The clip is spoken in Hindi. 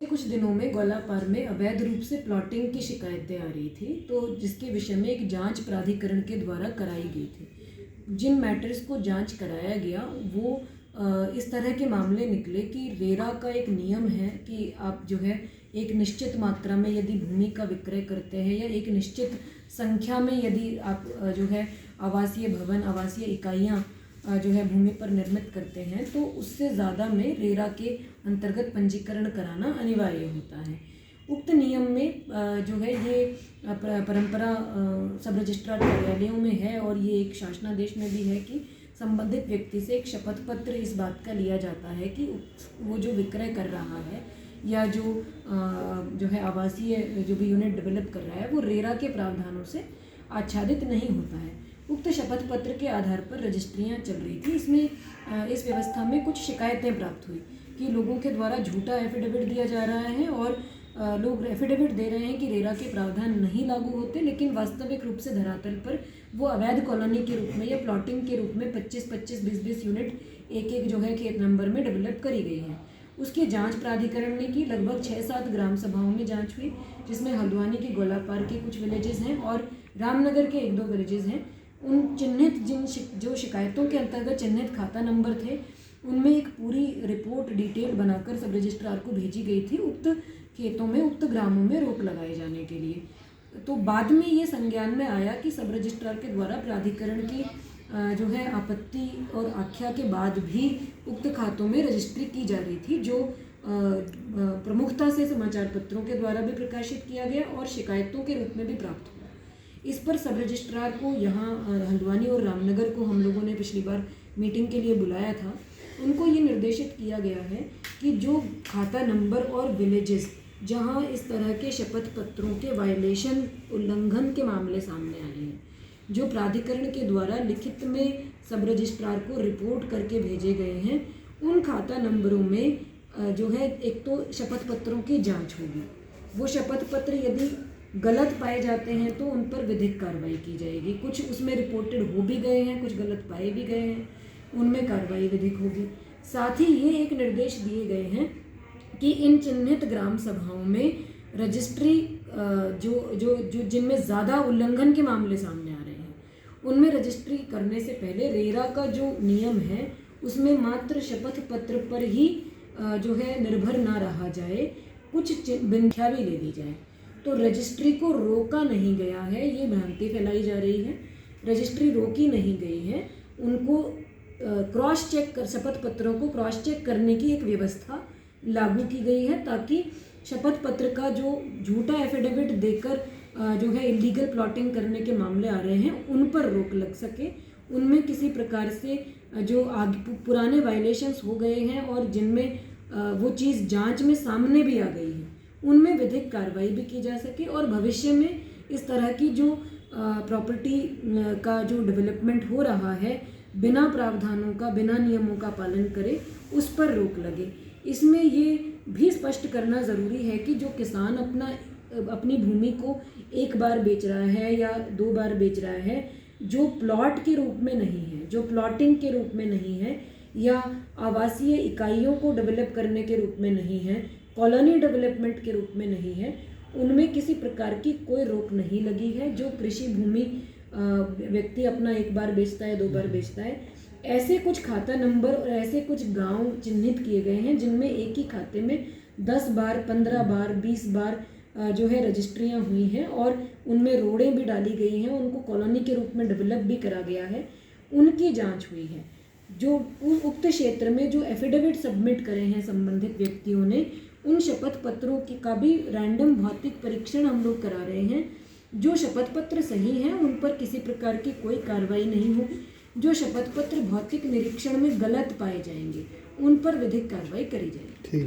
कुछ दिनों में गोलापार में अवैध रूप से प्लॉटिंग की शिकायतें आ रही थी, तो जिसके विषय में एक जांच प्राधिकरण के द्वारा कराई गई थी। जिन मैटर्स को जांच कराया गया वो इस तरह के मामले निकले कि रेरा का एक नियम है कि आप जो है एक निश्चित मात्रा में यदि भूमि का विक्रय करते हैं या एक निश्चित संख्या में यदि आप जो है आवासीय भवन, आवासीय इकाइयाँ जो है भूमि पर निर्मित करते हैं, तो उससे ज़्यादा में रेरा के अंतर्गत पंजीकरण कराना अनिवार्य होता है। उक्त नियम में जो है ये परंपरा सब रजिस्ट्रार कार्यालयों में है और ये एक शासनादेश में भी है कि संबंधित व्यक्ति से एक शपथ पत्र इस बात का लिया जाता है कि वो जो विक्रय कर रहा है या जो है आवासीय जो भी यूनिट डेवलप कर रहा है वो रेरा के प्रावधानों से आच्छादित नहीं होता है। उक्त शपथ पत्र के आधार पर रजिस्ट्रियाँ चल रही थी। इसमें इस व्यवस्था में कुछ शिकायतें प्राप्त हुई कि लोगों के द्वारा झूठा एफिडेविट दिया जा रहा है और लोग एफिडेविट दे रहे हैं कि रेरा के प्रावधान नहीं लागू होते, लेकिन वास्तविक रूप से धरातल पर वो अवैध कॉलोनी के रूप में या प्लॉटिंग के रूप में 25-25, 20-20 यूनिट एक जो है खेत नंबर में डेवलप करी गई है। उसकी जांच प्राधिकरण ने की। लगभग 6-7 ग्राम सभाओं में जांच हुई, जिसमें हल्द्वानी के गोलापार के कुछ विलेजेस हैं और रामनगर के 1-2 विलेजेस हैं। उन चिन्हित जो शिकायतों के अंतर्गत चिन्हित खाता नंबर थे, उनमें एक पूरी रिपोर्ट डिटेल बनाकर सब रजिस्ट्रार को भेजी गई थी उक्त खेतों में, उक्त ग्रामों में रोक लगाए जाने के लिए। तो बाद में ये संज्ञान में आया कि सब रजिस्ट्रार के द्वारा प्राधिकरण की जो है आपत्ति और आख्या के बाद भी उक्त खातों में रजिस्ट्री की जा रही थी, जो प्रमुखता से समाचार पत्रों के द्वारा भी प्रकाशित किया गया और शिकायतों के रूप में भी प्राप्त हुआ। इस पर सब रजिस्ट्रार को यहाँ हल्द्वानी और रामनगर को हम लोगों ने पिछली बार मीटिंग के लिए बुलाया था। उनको ये निर्देशित किया गया है कि जो खाता नंबर और विलेजेस जहाँ इस तरह के शपथ पत्रों के वायलेशन, उल्लंघन के मामले सामने आए हैं, जो प्राधिकरण के द्वारा लिखित में सब रजिस्ट्रार को रिपोर्ट करके भेजे गए हैं, उन खाता नंबरों में जो है एक तो शपथ पत्रों की जांच होगी। वो शपथ पत्र यदि गलत पाए जाते हैं तो उन पर विधिक कार्रवाई की जाएगी। कुछ उसमें रिपोर्टेड हो भी गए हैं, कुछ गलत पाए भी गए हैं, उनमें कार्रवाई विधिक होगी। साथ ही ये एक निर्देश दिए गए हैं कि इन चिन्हित ग्राम सभाओं में रजिस्ट्री जो जिनमें ज़्यादा उल्लंघन के मामले सामने आ रहे हैं, उनमें रजिस्ट्री करने से पहले रेरा का जो नियम है उसमें मात्र शपथ पत्र पर ही जो है निर्भर ना रहा जाए, कुछ संख्या भी ले ली जाए। तो रजिस्ट्री को रोका नहीं गया है, ये भ्रांति फैलाई जा रही है। रजिस्ट्री रोकी नहीं गई है, उनको क्रॉस चेक कर शपथ पत्रों को क्रॉस चेक करने की एक व्यवस्था लागू की गई है, ताकि शपथ पत्र का जो झूठा एफिडेविट देकर जो है इलीगल प्लॉटिंग करने के मामले आ रहे हैं उन पर रोक लग सके। उनमें किसी प्रकार से जो आगे पुराने वायलेशंस हो गए हैं और जिनमें वो चीज़ जांच में सामने भी आ गई है, उनमें विधिक कार्रवाई भी की जा सके और भविष्य में इस तरह की जो प्रॉपर्टी का जो डेवलपमेंट हो रहा है बिना प्रावधानों का, बिना नियमों का पालन करे, उस पर रोक लगे। इसमें ये भी स्पष्ट करना ज़रूरी है कि जो किसान अपनी भूमि को एक बार बेच रहा है या 2 बार बेच रहा है, जो प्लॉट के रूप में नहीं है, जो प्लॉटिंग के रूप में नहीं है या आवासीय इकाइयों को डेवलप करने के रूप में नहीं है, कॉलोनी डेवलपमेंट के रूप में नहीं है, उनमें किसी प्रकार की कोई रोक नहीं लगी है। जो कृषि भूमि व्यक्ति अपना 1 बार बेचता है, 2 बार बेचता है, ऐसे कुछ खाता नंबर और ऐसे कुछ गांव चिन्हित किए गए हैं जिनमें एक ही खाते में 10 बार, 15 बार, 20 बार जो है रजिस्ट्रियाँ हुई हैं और उनमें रोडें भी डाली गई हैं, उनको कॉलोनी के रूप में डेवलप भी करा गया है, उनकी जांच हुई है। जो उक्त क्षेत्र में जो एफिडेविट सबमिट करे हैं संबंधित व्यक्तियों ने, उन शपथ पत्रों का भी रैंडम भौतिक परीक्षण हम लोग करा रहे हैं। जो शपथ पत्र सही हैं उन पर किसी प्रकार की कोई कार्रवाई नहीं होगी। जो शपथ पत्र भौतिक निरीक्षण में गलत पाए जाएंगे उन पर विधिक कार्रवाई करी जाएगी।